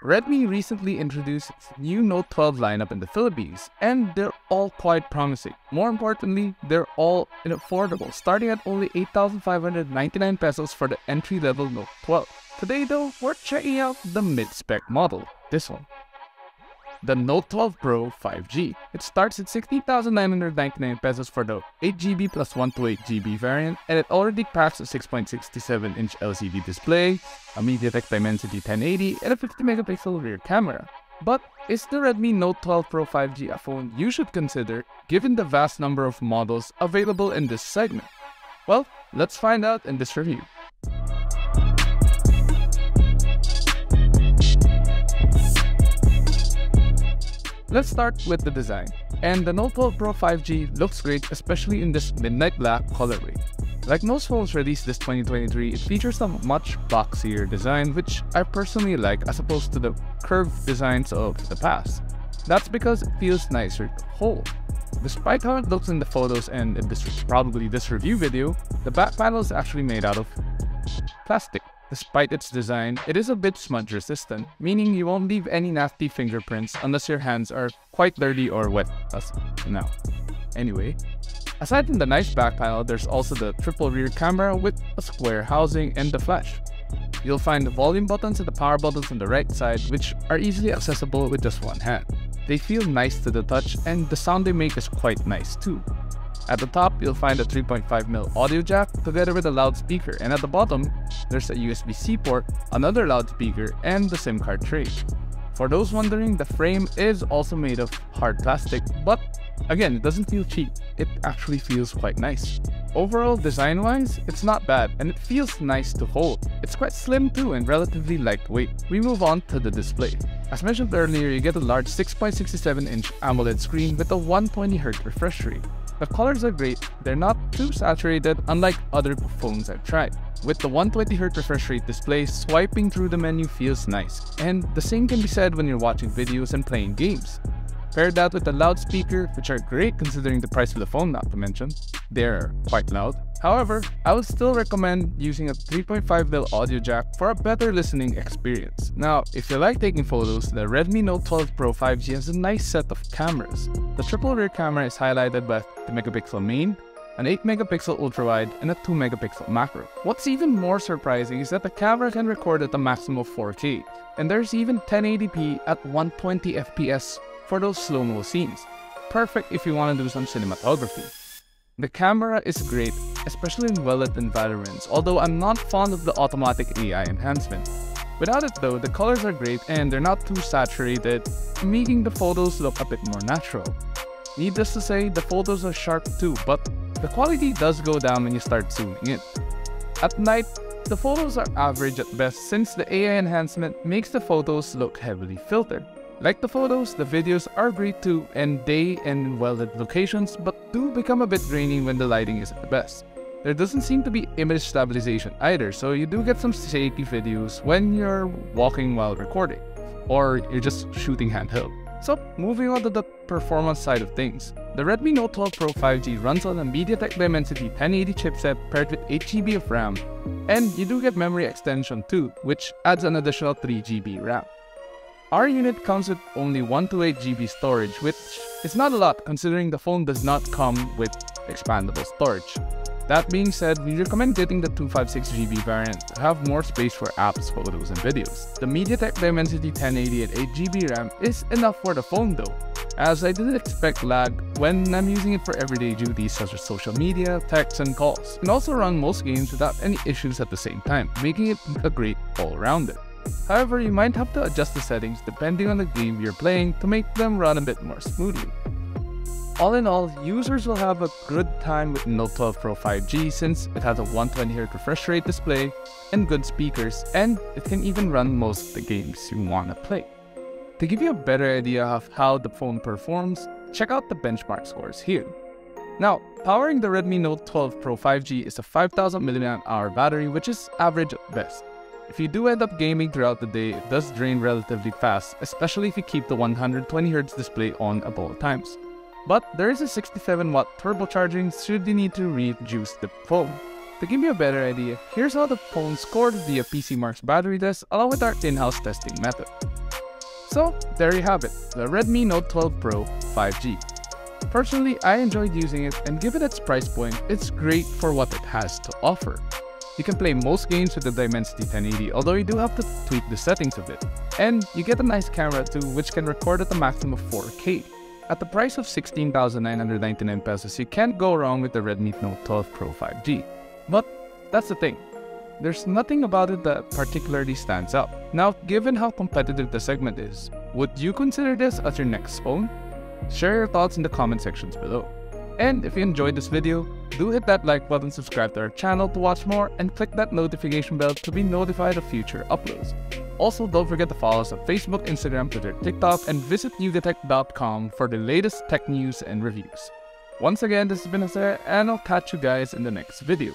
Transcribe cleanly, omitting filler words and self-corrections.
Redmi recently introduced its new Note 12 lineup in the Philippines, and they're all quite promising. More importantly, they're all affordable, starting at only 8,599 pesos for the entry-level Note 12. Today though, we're checking out the mid-spec model, this one. The Note 12 Pro 5G. It starts at 16,999 pesos for the 8GB plus 128GB variant, and it already packs a 6.67-inch LCD display, a MediaTek Dimensity 1080, and a 50-megapixel rear camera. But is the Redmi Note 12 Pro 5G a phone you should consider given the vast number of models available in this segment? Well, let's find out in this review. Let's start with the design, and the Note 12 Pro 5G looks great, especially in this midnight black colorway. Like most phones released this 2023, it features a much boxier design, which I personally like as opposed to the curved designs of the past. That's because it feels nicer to hold. Despite how it looks in the photos and in probably this review video, the back panel is actually made out of plastic. Despite its design, it is a bit smudge resistant, meaning you won't leave any nasty fingerprints unless your hands are quite dirty or wet as now. Anyway, aside from the nice back panel, there's also the triple rear camera with a square housing and the flash. You'll find the volume buttons and the power buttons on the right side, which are easily accessible with just one hand. They feel nice to the touch, and the sound they make is quite nice too. At the top, you'll find a 3.5mm audio jack together with a loudspeaker, and at the bottom, there's a USB-C port, another loudspeaker, and the SIM card tray. For those wondering, the frame is also made of hard plastic, but again, it doesn't feel cheap. It actually feels quite nice. Overall, design-wise, it's not bad, and it feels nice to hold. It's quite slim too and relatively lightweight. We move on to the display. As mentioned earlier, you get a large 6.67-inch AMOLED screen with a 120Hz refresh rate. The colors are great, they're not too saturated unlike other phones I've tried. With the 120Hz refresh rate display, swiping through the menu feels nice, and the same can be said when you're watching videos and playing games. Pair that with the loudspeaker, which are great considering the price of the phone, not to mention. They're quite loud. However, I would still recommend using a 3.5mm audio jack for a better listening experience. Now, if you like taking photos, the Redmi Note 12 Pro 5G has a nice set of cameras. The triple rear camera is highlighted by a 50-megapixel main, an 8-megapixel ultrawide, and a 2-megapixel macro. What's even more surprising is that the camera can record at a maximum of 4K, and there's even 1080p at 120 FPS for those slow-mo scenes. Perfect if you want to do some cinematography. The camera is great, especially in well-lit environments, although I'm not fond of the automatic AI enhancement. Without it though, the colors are great and they're not too saturated, making the photos look a bit more natural. Needless to say, the photos are sharp too, but the quality does go down when you start zooming in. At night, the photos are average at best since the AI enhancement makes the photos look heavily filtered. Like the photos, the videos are great too in day and in well-lit locations, but do become a bit grainy when the lighting isn't the best. There doesn't seem to be image stabilization either, so you do get some shaky videos when you're walking while recording, or you're just shooting handheld. So, moving on to the performance side of things. The Redmi Note 12 Pro 5G runs on a MediaTek Dimensity 1080 chipset paired with 8GB of RAM, and you do get memory extension too, which adds an additional 3GB RAM. Our unit comes with only 128GB storage, which is not a lot considering the phone does not come with expandable storage. That being said, we recommend getting the 256GB variant to have more space for apps, photos, and videos. The MediaTek Dimensity 1080 at 8GB RAM is enough for the phone though, as I didn't expect lag when I'm using it for everyday duties such as social media, texts, and calls. It can also run most games without any issues at the same time, making it a great all-rounder. However, you might have to adjust the settings depending on the game you're playing to make them run a bit more smoothly. All in all, users will have a good time with Note 12 Pro 5G since it has a 120Hz refresh rate display and good speakers, and it can even run most of the games you want to play. To give you a better idea of how the phone performs, check out the benchmark scores here. Now, powering the Redmi Note 12 Pro 5G is a 5000 mAh battery, which is average at best. If you do end up gaming throughout the day, it does drain relatively fast, especially if you keep the 120Hz display on at all times. But there is a 67W turbocharging should you need to reduce the phone. To give you a better idea, here's how the phone scored via PCMark's battery test along with our in-house testing method. So there you have it, the Redmi Note 12 Pro 5G. Personally, I enjoyed using it, and given its price point, it's great for what it has to offer. You can play most games with the Dimensity 1080, although you do have to tweak the settings a bit. And you get a nice camera too, which can record at a maximum of 4K. At the price of 16,999 pesos, you can't go wrong with the Redmi Note 12 Pro 5G. But that's the thing, there's nothing about it that particularly stands out. Now, given how competitive the segment is, would you consider this as your next phone? Share your thoughts in the comment sections below. And if you enjoyed this video, do hit that like button, subscribe to our channel to watch more, and click that notification bell to be notified of future uploads. Also, don't forget to follow us on Facebook, Instagram, Twitter, TikTok, and visit newdetect.com for the latest tech news and reviews. Once again, this has been Aser, and I'll catch you guys in the next video.